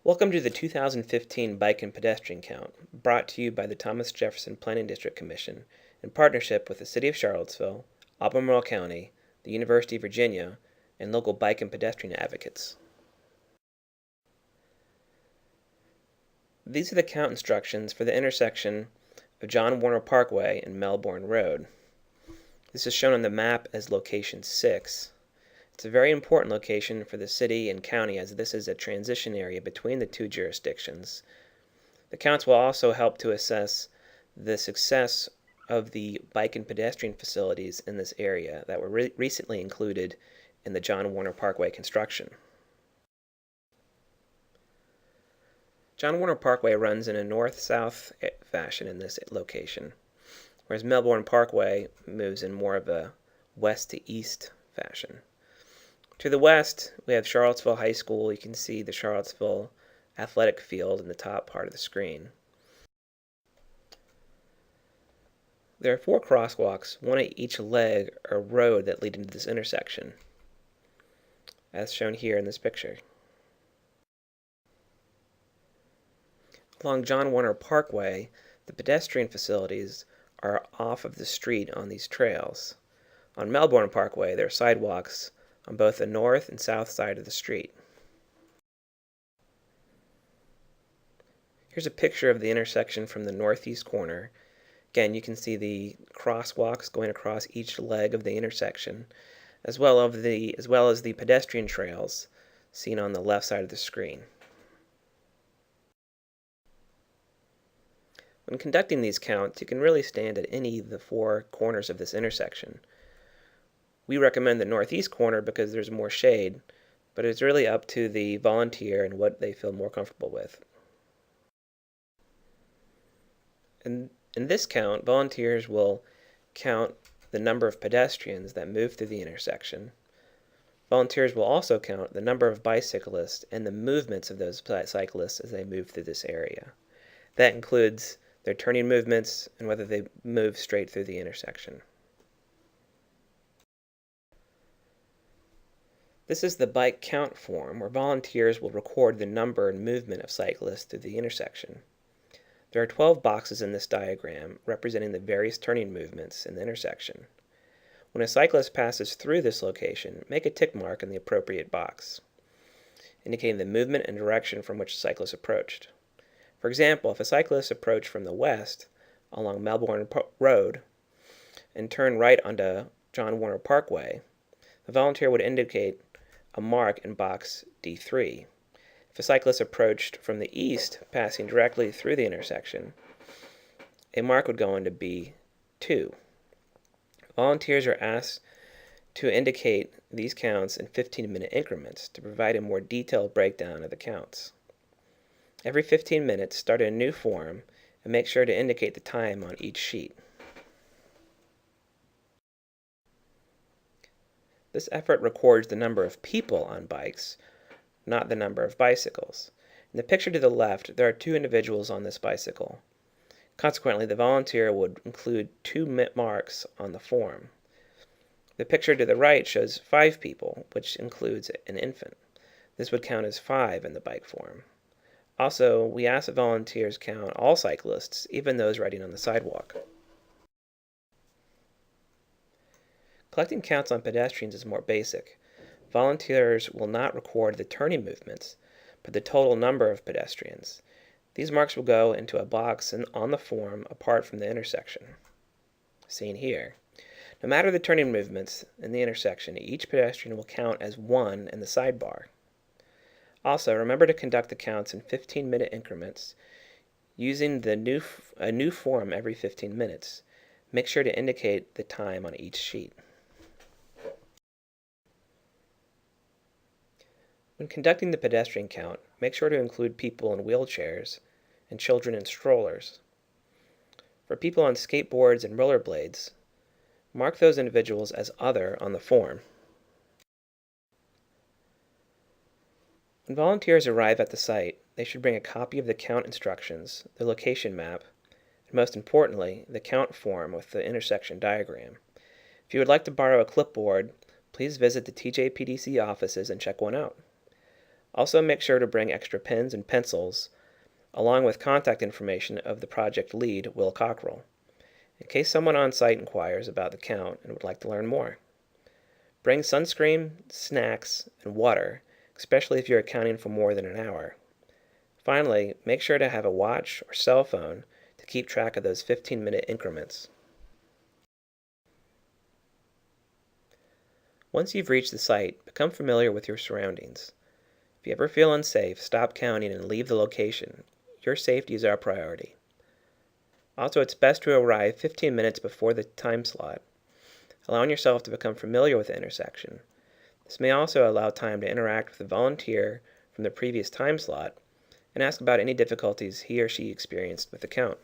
Welcome to the 2015 Bike and Pedestrian Count, brought to you by the Thomas Jefferson Planning District Commission in partnership with the City of Charlottesville, Albemarle County, the University of Virginia, and local bike and pedestrian advocates. These are the count instructions for the intersection of John Warner Parkway and Melbourne Road. This is shown on the map as location 6. It's a very important location for the city and county as this is a transition area between the two jurisdictions. The counts will also help to assess the success of the bike and pedestrian facilities in this area that were recently included in the John Warner Parkway construction. John Warner Parkway runs in a north-south fashion in this location, whereas Melbourne Parkway moves in more of a west-to-east fashion. To the west, we have Charlottesville High School. You can see the Charlottesville athletic field in the top part of the screen. There are 4 crosswalks, one at each leg or road that lead into this intersection, as shown here in this picture. Along John Warner Parkway, the pedestrian facilities are off of the street on these trails. On Melbourne Parkway, there are sidewalks on both the north and south side of the street. Here's a picture of the intersection from the northeast corner. Again, you can see the crosswalks going across each leg of the intersection, as well as the pedestrian trails seen on the left side of the screen. When conducting these counts, you can really stand at any of the 4 corners of this intersection. We recommend the northeast corner because there's more shade, but it's really up to the volunteer and what they feel more comfortable with. In this count, volunteers will count the number of pedestrians that move through the intersection. Volunteers will also count the number of bicyclists and the movements of those cyclists as they move through this area. That includes their turning movements and whether they move straight through the intersection. This is the bike count form where volunteers will record the number and movement of cyclists through the intersection. There are 12 boxes in this diagram representing the various turning movements in the intersection. When a cyclist passes through this location, make a tick mark in the appropriate box, indicating the movement and direction from which the cyclist approached. For example, if a cyclist approached from the west along Melbourne Road and turned right onto John Warner Parkway, the volunteer would indicate a mark in box D3. If a cyclist approached from the east, passing directly through the intersection, a mark would go into B2. Volunteers are asked to indicate these counts in 15-minute increments to provide a more detailed breakdown of the counts. Every 15 minutes, start a new form and make sure to indicate the time on each sheet. This effort records the number of people on bikes, not the number of bicycles. In the picture to the left, there are 2 individuals on this bicycle. Consequently, the volunteer would include 2 marks on the form. The picture to the right shows 5 people, which includes an infant. This would count as 5 in the bike form. Also, we ask that volunteers count all cyclists, even those riding on the sidewalk. Collecting counts on pedestrians is more basic. Volunteers will not record the turning movements, but the total number of pedestrians. These marks will go into a box on the form apart from the intersection, seen here. No matter the turning movements in the intersection, each pedestrian will count as 1 in the sidebar. Also, remember to conduct the counts in 15-minute increments using a new form every 15 minutes. Make sure to indicate the time on each sheet. When conducting the pedestrian count, make sure to include people in wheelchairs and children in strollers. For people on skateboards and rollerblades, mark those individuals as other on the form. When volunteers arrive at the site, they should bring a copy of the count instructions, the location map, and most importantly, the count form with the intersection diagram. If you would like to borrow a clipboard, please visit the TJPDC offices and check one out. Also, make sure to bring extra pens and pencils, along with contact information of the project lead, Will Cockrell, in case someone on site inquires about the count and would like to learn more. Bring sunscreen, snacks, and water, especially if you're accounting for more than an hour. Finally, make sure to have a watch or cell phone to keep track of those 15-minute increments. Once you've reached the site, become familiar with your surroundings. If you ever feel unsafe, stop counting and leave the location. Your safety is our priority. Also, it's best to arrive 15 minutes before the time slot, allowing yourself to become familiar with the intersection. This may also allow time to interact with the volunteer from the previous time slot and ask about any difficulties he or she experienced with the count.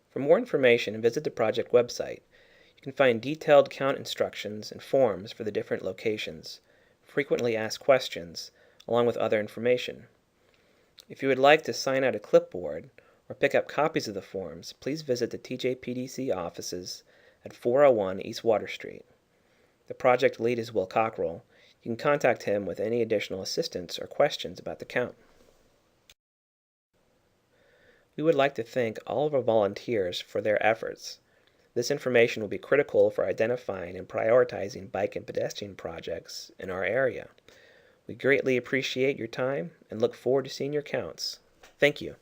For more information, visit the project website. You can find detailed count instructions and forms for the different locations, frequently asked questions, along with other information. If you would like to sign out a clipboard or pick up copies of the forms, please visit the TJPDC offices at 401 East Water Street. The project lead is Will Cockrell. You can contact him with any additional assistance or questions about the count. We would like to thank all of our volunteers for their efforts. This information will be critical for identifying and prioritizing bike and pedestrian projects in our area. We greatly appreciate your time and look forward to seeing your counts. Thank you.